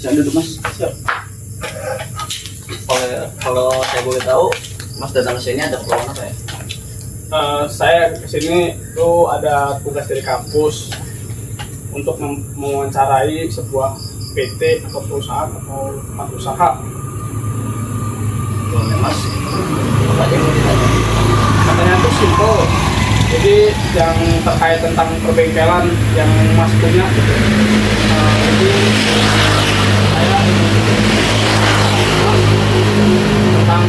Jangan duduk mas. Siap. Kalau saya boleh tahu, mas datang ke sini ada keperluan apa ya? Saya kesini tuh ada tugas dari kampus untuk mewawancarai sebuah PT atau perusahaan atau tempat usaha. Boleh mas. Apa aja yang mau ditanya? Katanya tuh simpel, jadi yang terkait tentang perbengkelan yang mas punya gitu. Jadi saya tentang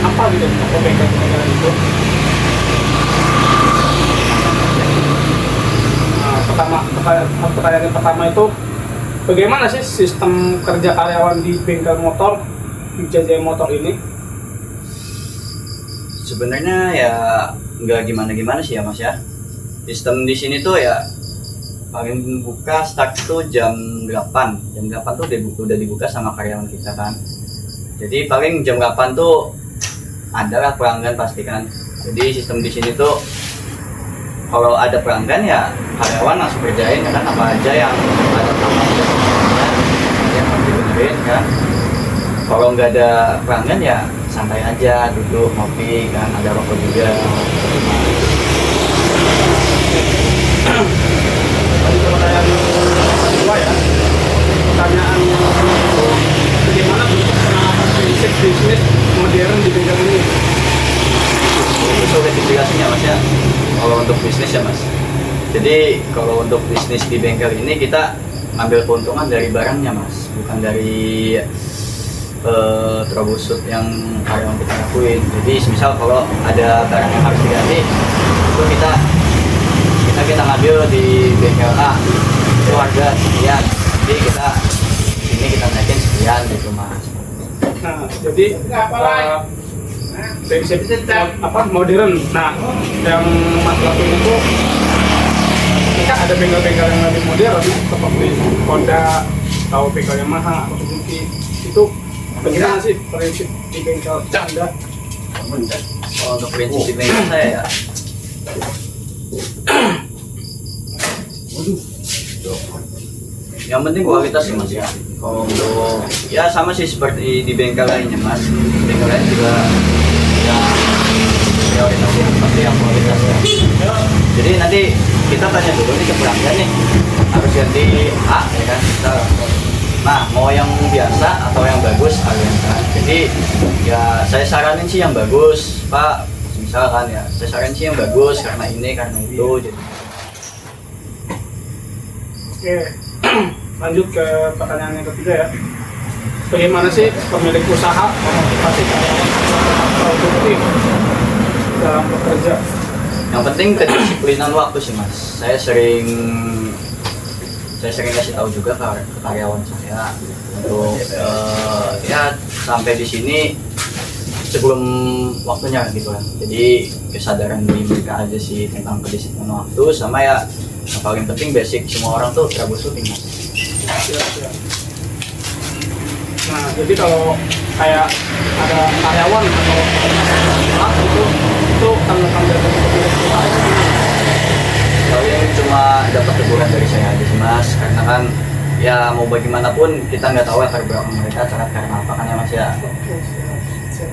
apa gitu tentang perbengkelan itu. Pertanyaan yang pertama itu, bagaimana sih sistem kerja karyawan di bengkel motor, di Jajaya Motor ini? Sebenarnya ya nggak gimana-gimana sih ya mas ya. Sistem di sini tuh ya paling buka start tuh jam 8. Jam 8 tuh udah dibuka sama karyawan kita kan. Jadi paling jam 8 tuh adalah pelanggan pasti kan. Jadi sistem di sini tuh kalau ada pelanggan ya karyawan langsung kerjain kan apa aja yang ada pelanggan yang harus dibenerin kan. Kalau nggak ada pelanggan ya santai aja duduk ngopi kan, ada rokok juga. Pertanyaan kedua ya, pertanyaan itu bagaimana bentuk penerapan prinsip bisnis modern di bengkel ini? Itu udah dijelasin ya mas ya. Kalau untuk bisnis ya mas, jadi kalau untuk bisnis di bengkel ini kita ambil keuntungan dari barangnya mas, bukan dari troubleshoot yang karyawan kita lakuin. Jadi misal kalau ada barang yang harus diganti, itu kita ngambil di bengkel A, itu harga sekian, jadi kita naikin sekian gitu mas. Nah, jadi prinsip apa modern. Nah, yang mas lakuin itu ketika ada bengkel-bengkel yang lebih modern seperti Honda atau bengkel Yamaha atau Suzuki, itu bagaimana sih prinsip di bengkel Anda? Kalau untuk prinsip di bengkel saya ya, yang penting kualitas sih mas ya. Kalau untuk ya sama sih seperti di bengkel lainnya mas, bengkel lain juga ya prioritas yang pasti yang kualitas ya. Jadi nanti kita tanya dulu nih ke pelanggan nih, harus ganti A ya kan. Nah mau yang biasa atau yang bagus kalian kan. Jadi ya saya saranin sih yang bagus pak, misalkan ya saya saranin sih yang bagus karena ini karena itu. Jadi Oke, lanjut ke pertanyaan yang ketiga ya. Bagaimana sih pemilik usaha memotivasi karyawan tetap produktif dalam bekerja? yang penting kedisiplinan waktu sih mas. Saya sering kasih tahu juga ke karyawan saya untuk ya sampai di sini sebelum waktunya gitu lah. Jadi kesadaran diri mereka aja sih tentang kedisiplinan waktu, sama ya yang paling penting basic semua orang tuh troubleshooting mas. Ya. Nah, jadi kalau kayak ada karyawan atau anak itu tanggapan dari pemilik usaha itu gimana? Kalau yang cuma dapat teguran dari saya aja sih mas, karena kan ya mau bagaimanapun kita nggak tahu latar belakang mereka karena apa kan ya mas ya. Oke, siap.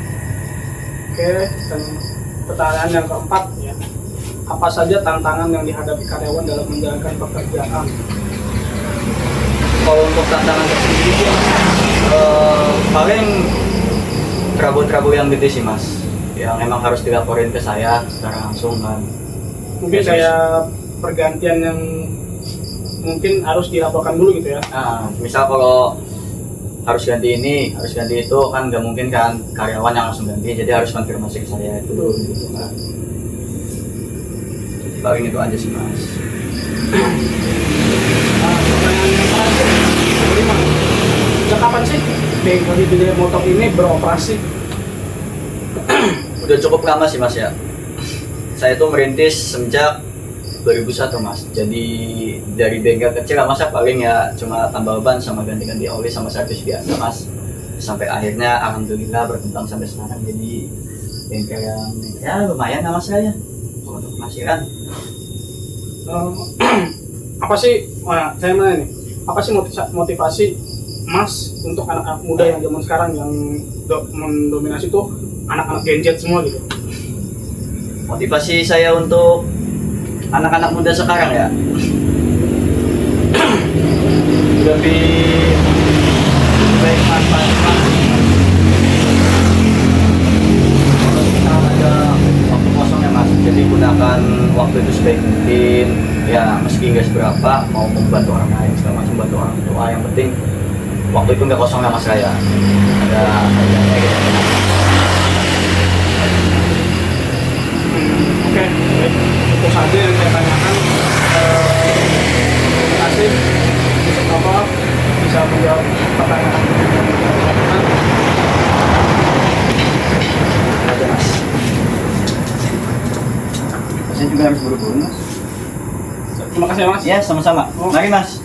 Oke, dan pertanyaan yang keempat ya. Apa saja tantangan yang dihadapi karyawan dalam menjalankan pekerjaan? Kalau untuk tantangan tersendiri sih paling trouble yang gede sih mas, yang emang harus dilaporin ke saya secara langsung kan. Mungkin kayak pergantian yang mungkin harus dilaporkan dulu gitu ya. Nah, misal kalau harus ganti ini, harus ganti itu kan nggak mungkin kan karyawan yang langsung ganti, jadi harus konfirmasi ke saya itu dulu gitu kan. Jadi paling itu aja sih mas. Nah, pertanyaan yang terakhir, kelima. Sejak kapan sih bengkel di Jajaya Motor ini beroperasi? Udah cukup lama sih mas ya. Saya tuh merintis semenjak 2001 mas. Jadi dari bengkel kecil masa paling ya cuma tambal ban sama ganti-ganti oli sama servis biasa mas. Sampai akhirnya alhamdulillah berkembang sampai sekarang jadi bengkel yang ya lumayan sama saya untuk penghasilan. Apa sih, saya nanya nih, apa sih motivasi Mas untuk anak-anak muda yang zaman sekarang yang mendominasi tuh anak-anak Gen Z semua gitu? Motivasi saya untuk anak-anak muda sekarang ya lebih baik manfaatkan kalau kita ada waktu kosong ya mas, jadi gunakan waktu itu sebaik mungkin ya, meski nggak seberapa, mau membantu orang lain segala macam, bantu orang tua, yang penting waktu itu nggak kosong ya mas, saya ada kerjanya gitu. Oke, baik. Itu saja yang saya tanyakan. Terima kasih bisa apa bisa menjawab pertanyaan. Ada mas, saya juga harus buru-buru mas. Terima kasih ya, Mas. Ya sama-sama, mari mas.